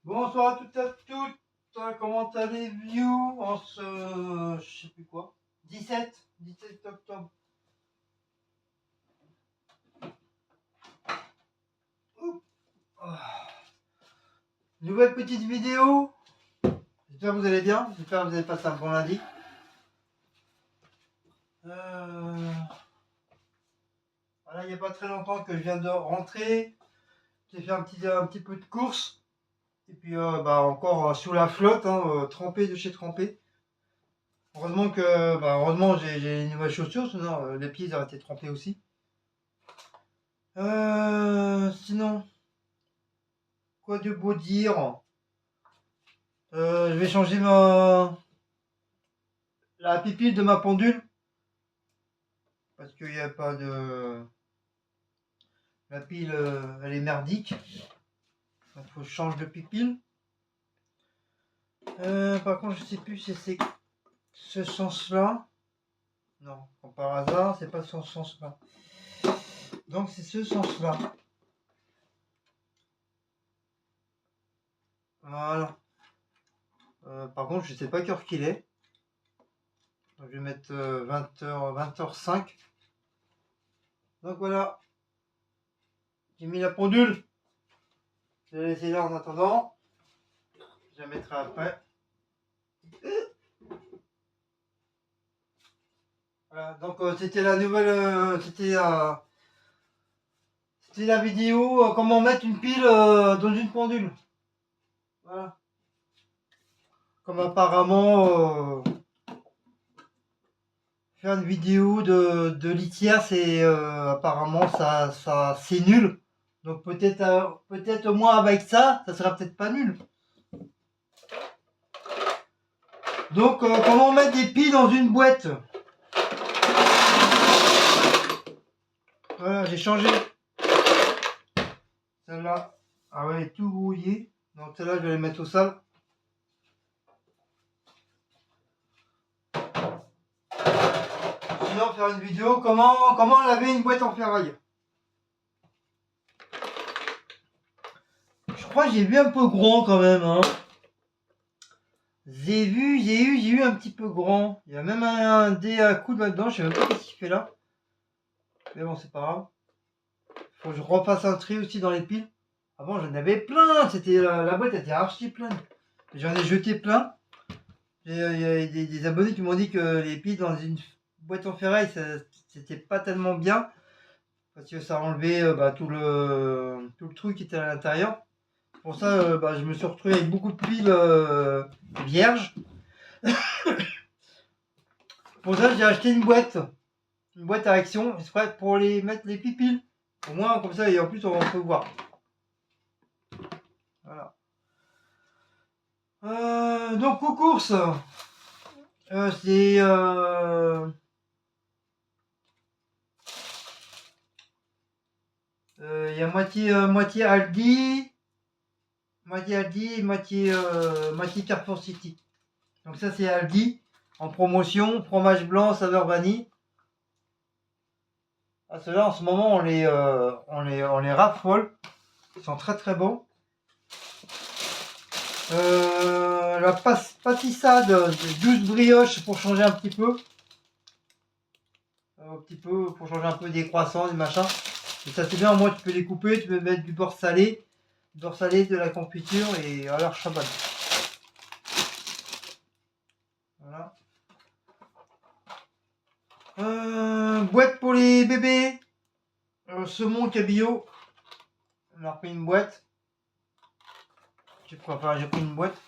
Bonsoir à toutes et à toutes. Comment allez-vous en ce, je sais plus quoi, 17 octobre. Ah. Nouvelle petite vidéo. J'espère que vous allez bien. J'espère que vous avez passé un bon lundi. Voilà, il n'y a pas très longtemps que je viens de rentrer. J'ai fait un petit peu de course. Et puis encore sous la flotte, hein, trempé de chez trempé. Heureusement j'ai une nouvelle chaussure, sinon les pieds ils auraient été trempés aussi. Sinon, quoi de beau dire? Je vais changer la pipille de ma pendule parce qu'il n'y a pas de. La pile elle est merdique. Donc faut que je change de pipille. Par contre, je sais plus si c'est ce sens-là. Non, comme par hasard, c'est pas ce sens-là. Donc c'est ce sens-là. Voilà. Par contre, je sais pas quelle heure qu'il est. Donc, je vais mettre 20h, 20h05. Donc voilà. J'ai mis la pendule. Je vais la laisser là en attendant. Je la mettrai après. Voilà, donc c'était la nouvelle. C'était la vidéo comment mettre une pile dans une pendule. Voilà. Comme apparemment faire une vidéo de litière, c'est apparemment ça c'est nul. Donc peut-être au moins avec ça sera peut-être pas nul. Donc comment mettre des piles dans une boîte. Voilà, j'ai changé. Celle-là, ah ouais, tout rouillé. Donc celle-là, je vais les mettre au sale. Sinon, faire une vidéo comment laver une boîte en ferraille. Je crois que j'ai vu un peu grand quand même. Hein. J'ai eu un petit peu grand. Il y a même un dé à coudre là-dedans. Je sais même pas ce qu'il fait là. Mais bon, c'est pas grave. Faut que je refasse un tri aussi dans les piles. Avant, j'en avais plein. C'était la boîte était archi pleine. J'en ai jeté plein. Il y a des abonnés qui m'ont dit que les piles dans une boîte en ferraille, c'était pas tellement bien. Parce que ça enlevait tout le truc qui était à l'intérieur. Pour ça, je me suis retrouvé avec beaucoup de piles vierges. Pour ça, j'ai acheté une boîte à action, exprès pour les mettre les pipiles. Au moins, comme ça, et en plus, on peut voir. Voilà. Donc, aux courses, c'est. Il y a moitié Aldi, moitié Carrefour City. Donc, ça, c'est Aldi en promotion, fromage blanc, saveur vanille. Ah, ceux-là, en ce moment, on les raffole. Ils sont très très bons. La pâtissade de 12 brioches pour changer un petit peu. Pour changer un peu des croissants, des machins. Et ça c'est bien, moi tu peux les couper, tu peux mettre du beurre salé, de la confiture et alors chabonne. Voilà. Boîte pour les bébés. Saumon cabillaud. On a repris une boîte. J'ai pris une boîte.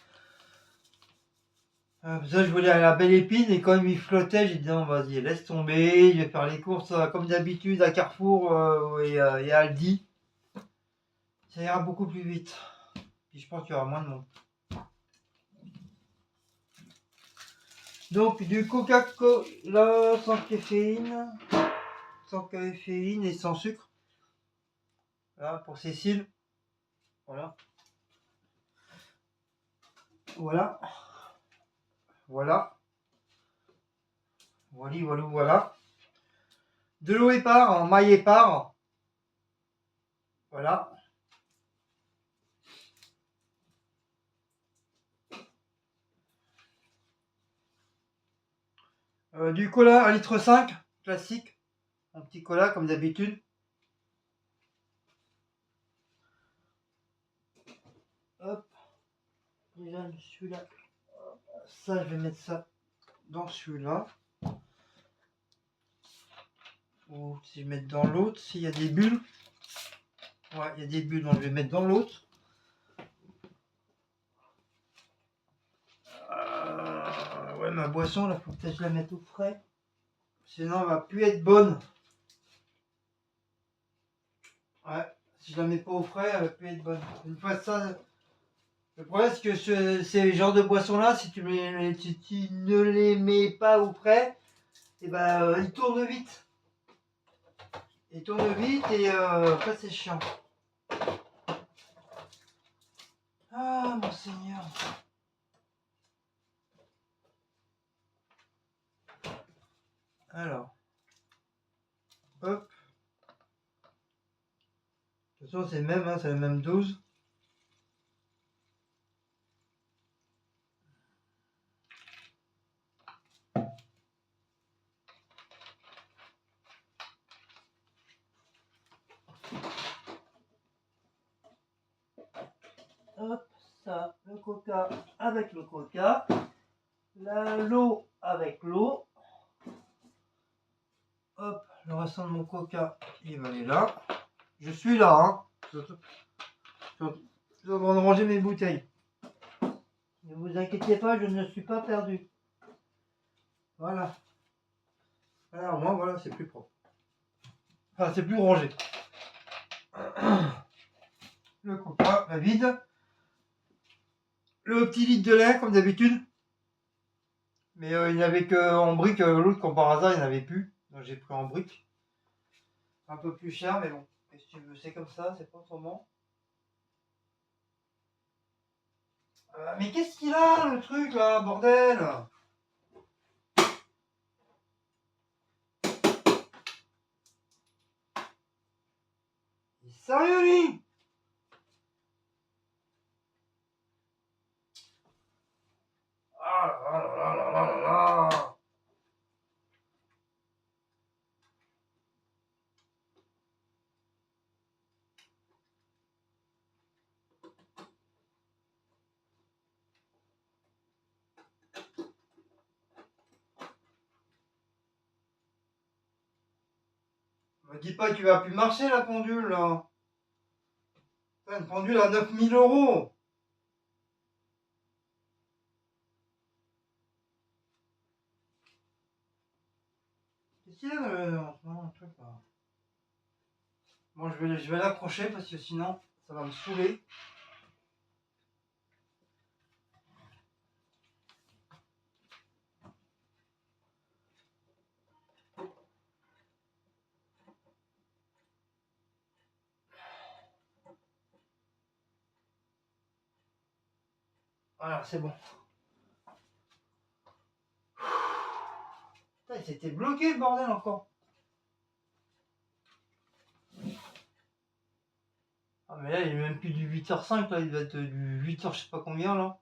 Ça, je voulais à la belle épine et quand il flottait, j'ai dit non, vas-y, laisse tomber. Je vais faire les courses comme d'habitude à Carrefour et à Aldi. Ça ira beaucoup plus vite. Puis je pense qu'il y aura moins de monde. Donc du Coca-Cola sans caféine et sans sucre. Voilà pour Cécile. Voilà. Voilà. Voilà. Voilà. De l'eau épars en maille épars. Voilà. Du cola 1,5 litre, classique. Un petit cola comme d'habitude. Hop. Déjà celui-là. Ça, je vais mettre ça dans celui-là. Ou si je mets dans l'autre, s'il y a des bulles. Ouais, il y a des bulles, donc je vais mettre dans l'autre. Ouais, ma boisson, là, faut peut-être que je la mette au frais. Sinon, elle va plus être bonne. Ouais, si je la mets pas au frais, elle va plus être bonne. Une fois ça, le problème, c'est que ces genres de boissons-là, si tu ne les mets pas au frais, et ben, ils tournent vite. Ils tournent vite et après, c'est chiant. Ah, mon Seigneur. Alors, hop. De toute façon, c'est le même, hein, c'est la même dose. Hop, ça, le coca avec le coca. L'eau avec l'eau. Hop, le restant de mon coca, il va aller là. Je suis là, hein. Je suis en train de ranger mes bouteilles. Ne vous inquiétez pas, je ne suis pas perdu. Voilà. Alors, au moins, voilà, c'est plus propre. Enfin, c'est plus rangé. Le coca, la vide. Le petit litre de lait, comme d'habitude. Mais il n'y avait qu'en brique, l'autre, comme par hasard, il n'y en avait plus. Donc j'ai pris en brique. Un peu plus cher, mais bon. Qu'est-ce que tu veux, c'est comme ça, c'est pas autrement. Mais qu'est-ce qu'il a, le truc, là, bordel? Il est sérieux, lui? Ah là là là là là là. Me dis pas que tu vas plus marcher, la pendule, là. Une pendule à 9 000 €. Qu'est-ce qu'il y a en ce moment, un truc, là? Bon, je vais l'accrocher parce que sinon, ça va me saouler. Voilà, c'est bon. Putain, il s'était bloqué, le bordel, encore. Ah, mais là, il est même plus du 8h05, là, il doit être du 8h, je sais pas combien, là.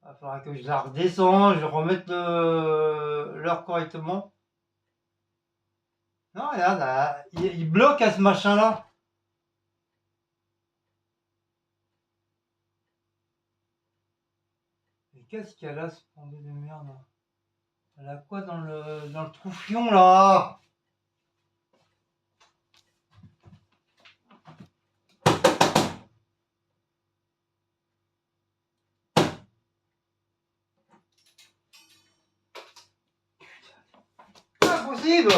Il va falloir que je la redescende, je remette l'heure correctement. Non, regarde, là, il bloque à ce machin-là. Mais qu'est-ce qu'il y a là, ce pendule de merde, là? Elle a quoi dans le troufion, là? C'est impossible!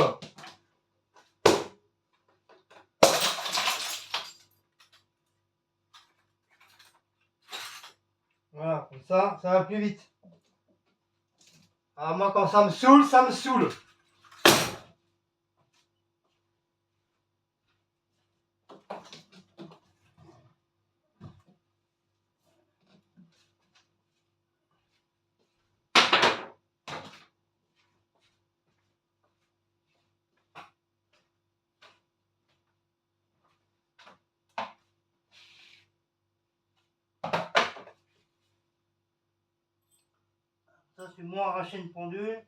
Voilà, comme ça va plus vite. Alors moi, quand ça me saoule, ça me saoule. Ça, Ça, c'est moi arracher une pendule.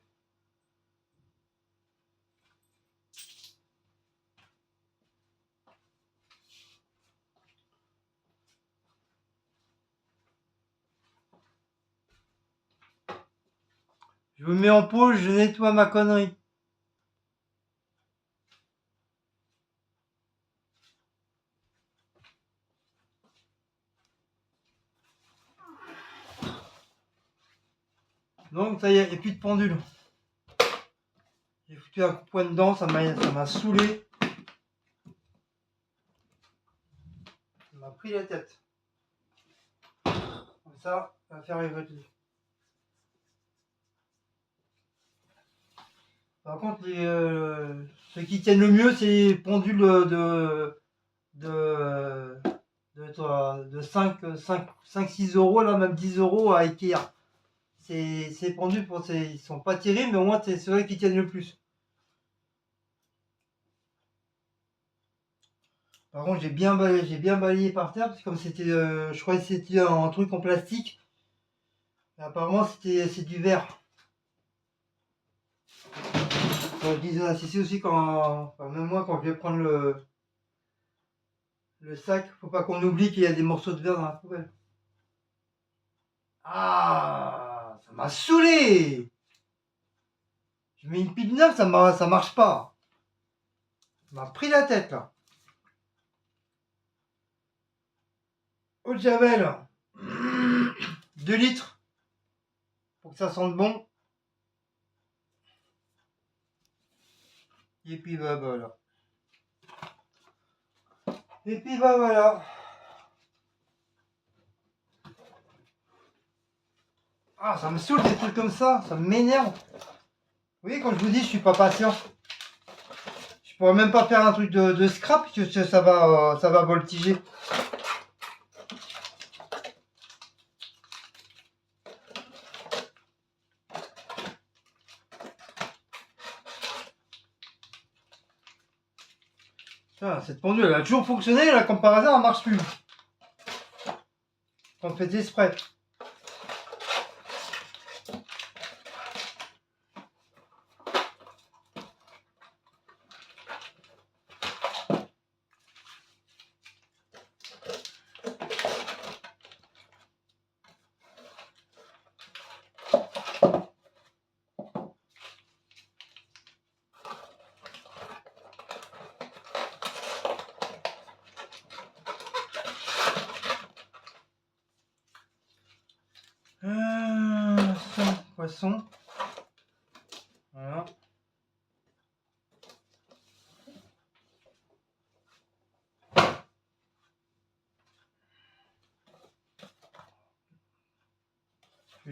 Je me mets en pause, je nettoie ma connerie. Donc ça y est, il n'y a plus de pendule. J'ai foutu un coup de poing dedans, ça m'a saoulé. Ça m'a pris la tête. Comme ça va faire révolter. Par contre, ceux qui tiennent le mieux, c'est les pendules de 5-6 euros, là, même 10 euros à Ikea. Ces pendules, ils sont pas terribles, mais au moins, c'est ceux qui tiennent le plus. Par contre, j'ai bien balayé par terre, parce que comme c'était, je croyais que c'était un truc en plastique. Et apparemment, c'est du verre. Je disais, c'est aussi quand, enfin, même moi, quand je vais prendre le sac, faut pas qu'on oublie qu'il y a des morceaux de verre dans la poubelle. Ah, ça m'a saoulé. Je mets une pile neuve, ça marche pas. Ça m'a pris la tête là. Eau de Javel, 2 litres, pour que ça sente bon. Et puis bah voilà. Et puis bah voilà. Ah, ça me saoule des trucs comme ça m'énerve. Vous voyez, quand je vous dis, je suis pas patient. Je pourrais même pas faire un truc de scrap, parce que ça va voltiger. Putain, cette pendule, elle a toujours fonctionné, là, comme par hasard, elle marche plus. On fait exprès. Poisson. Voilà.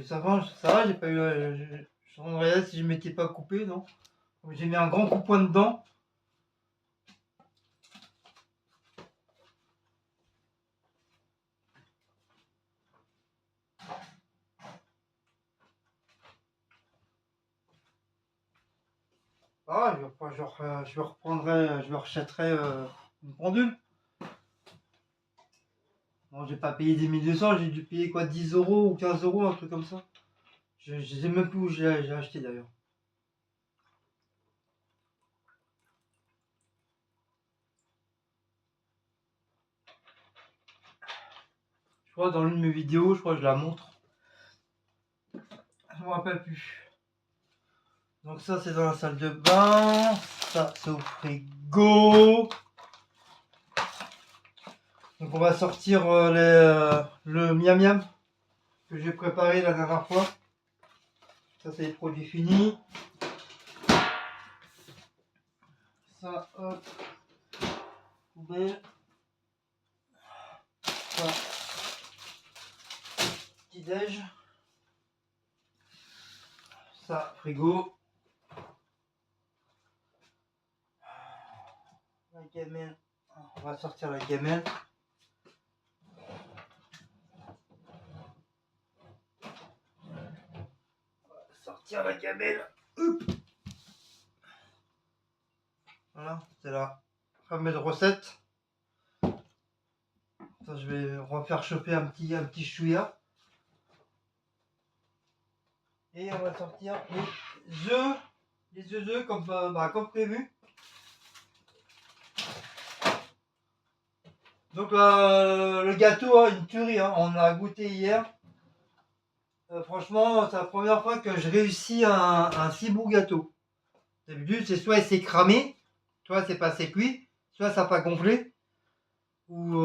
Ça va, j'ai pas eu. Je me demandais si je m'étais pas coupé, non. J'ai mis un grand coup de poing dedans. Ah, je reprendrai, je me rachèterai une pendule. Non, j'ai pas payé des 1200, j'ai dû payer quoi, 10 euros ou 15 euros, un truc comme ça. Je sais même plus où j'ai acheté d'ailleurs. Je crois dans l'une de mes vidéos, je crois que je la montre. Je me rappelle plus. Donc ça c'est dans la salle de bain. Ça c'est au frigo. Donc on va sortir le miam miam que j'ai préparé la dernière fois. Ça c'est les produits finis. Ça hop. Poubelle. Ça. Petit déj. Ça frigo. La gamelle. On va sortir la gamelle. Sortir la gamelle. Hop. Voilà, c'est la fameuse recette. Ça, je vais refaire chauffer un petit chouïa. Et on va sortir les œufs comme prévu. Donc le gâteau, hein, une tuerie, hein. On a goûté hier. Franchement, c'est la première fois que je réussis un si beau gâteau. D'habitude, c'est soit il s'est cramé, soit c'est pas assez cuit, soit ça n'a pas gonflé, ou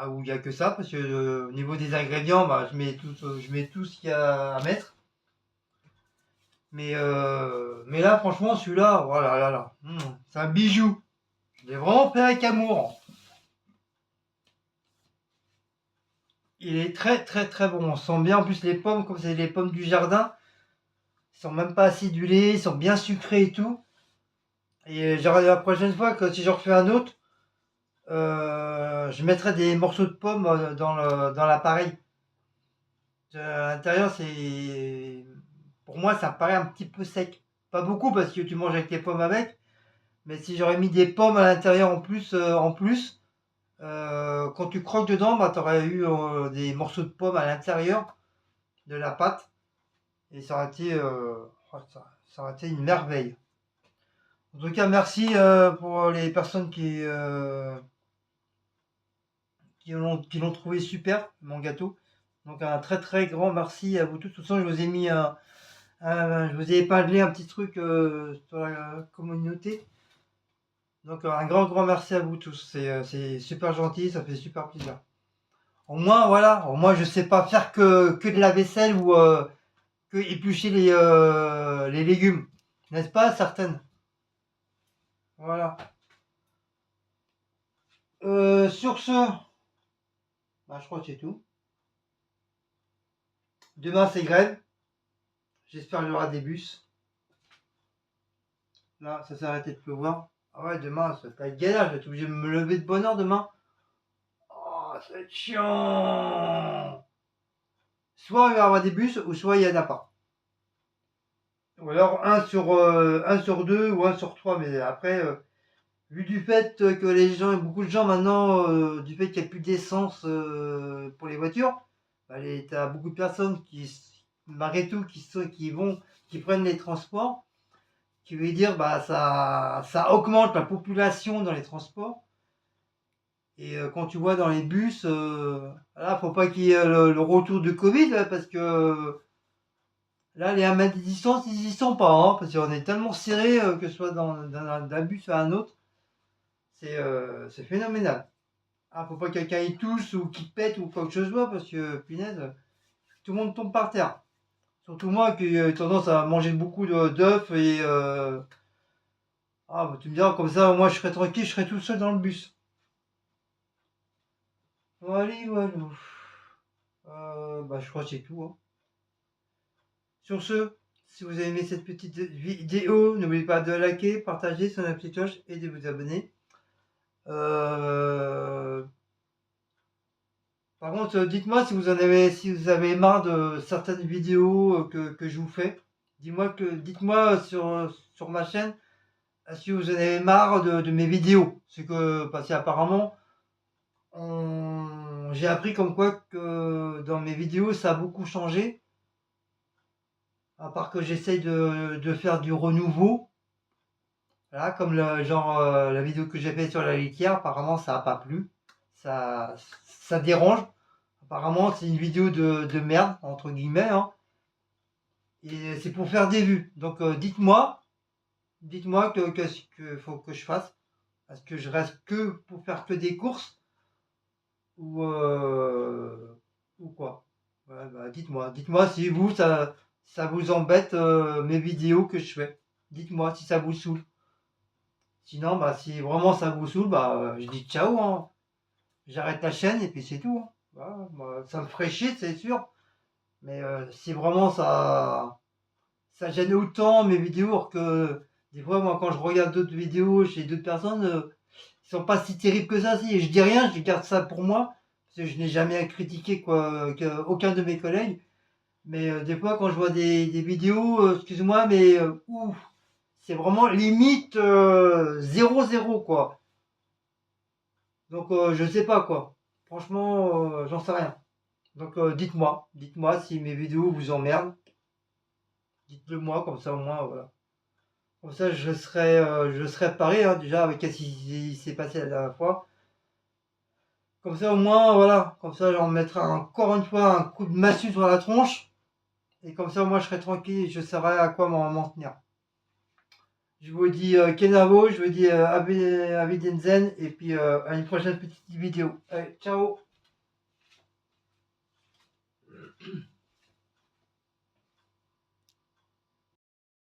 où il n'y a que ça, parce que au niveau des ingrédients, je mets tout ce qu'il y a à mettre. Mais là, franchement, celui-là, voilà, là, c'est un bijou. Je l'ai vraiment fait avec amour. Il est très très très bon. On sent bien en plus les pommes, comme c'est les pommes du jardin. Ils sont même pas acidulés, ils sont bien sucrés et tout. Et genre la prochaine fois que si j'en refais un autre, je mettrai des morceaux de pommes dans l'appareil. À l'intérieur, pour moi, ça me paraît un petit peu sec. Pas beaucoup parce que tu manges avec les pommes avec. Mais si j'aurais mis des pommes à l'intérieur en plus, quand tu croques dedans, tu aurais eu des morceaux de pommes à l'intérieur de la pâte. Et ça aurait été, ça aurait été une merveille. En tout cas, merci pour les personnes qui l'ont trouvé super, mon gâteau. Donc un très très grand merci à vous tous. De toute façon, je vous ai mis je vous ai épinglé un petit truc sur la communauté. Donc un grand merci à vous tous. C'est super gentil, ça fait super plaisir. Au moins, voilà, au moins je sais pas faire que de la vaisselle ou que éplucher les légumes. N'est-ce pas, certaines? Voilà. Sur ce, je crois que c'est tout. Demain, c'est grève. J'espère qu'il y aura des bus. Là, ça s'est arrêté de pleuvoir. Ah ouais, demain, ça va être galère. Je vais être obligé de me lever de bonne heure demain. Oh, ça va être chiant. Soit il va y avoir des bus, ou soit il n'y en a pas. Ou alors un sur deux ou un sur trois. Mais après, vu du fait que beaucoup de gens maintenant, du fait qu'il n'y a plus d'essence pour les voitures, t'as beaucoup de personnes malgré tout, qui prennent les transports, qui veut dire ça augmente la population dans les transports. Et quand tu vois dans les bus, là, faut pas qu'il y ait le retour de Covid, parce que là, les 1 mètre de distance, ils y sont pas, hein, parce qu'on est tellement serré, que ce soit d'un bus à un autre, c'est phénoménal. Ah, faut pas que quelqu'un y touche ou qu'il pète ou quoi que ce soit, parce que, punaise, tout le monde tombe par terre. Surtout moi qui ai tendance à manger beaucoup d'œufs et tu me diras comme ça, moi je serai tranquille, je serai tout seul dans le bus. Voilà, voilà. Je crois que c'est tout, hein. Sur ce, si vous avez aimé cette petite vidéo, n'oubliez pas de liker, partager, sonner la petite cloche et de vous abonner. Par contre, dites-moi si vous avez marre de certaines vidéos que je vous fais. Dites-moi sur ma chaîne si vous en avez marre de mes vidéos. Parce qu'apparemment, j'ai appris comme quoi que dans mes vidéos ça a beaucoup changé. À part que j'essaye de faire du renouveau. Voilà, comme la vidéo que j'ai faite sur la litière, apparemment ça n'a pas plu. Ça dérange. Apparemment c'est une vidéo de merde, entre guillemets, hein. Et c'est pour faire des vues. Donc dites-moi que faut que je fasse. Est-ce que je reste que pour faire que des courses ou quoi? Ouais, dites-moi si ça vous embête mes vidéos que je fais. Dites-moi si ça vous saoule. Sinon, si vraiment ça vous saoule, je dis ciao, hein. J'arrête la chaîne et puis c'est tout, hein. Voilà, ça me ferait chier, c'est sûr. Mais si vraiment ça gêne autant mes vidéos, alors que des fois, moi, quand je regarde d'autres vidéos chez d'autres personnes, ils sont pas si terribles que ça. Si je dis rien, je garde ça pour moi, parce que je n'ai jamais à critiquer aucun de mes collègues. Mais des fois, quand je vois des vidéos, excuse-moi, mais c'est vraiment limite 0-0, quoi. Donc je sais pas quoi. Franchement, j'en sais rien. Donc dites-moi si mes vidéos vous emmerdent. Dites-le moi, comme ça au moins, voilà. Comme ça je serai paré hein, déjà avec ce qui s'est passé la dernière fois. Comme ça au moins, voilà. Comme ça j'en mettrai encore une fois un coup de massue sur la tronche. Et comme ça au moins je serai tranquille et je saurai à quoi m'en tenir. Je vous dis Kenavo, je vous dis Avidenzen et puis à une prochaine petite vidéo. Allez, ciao.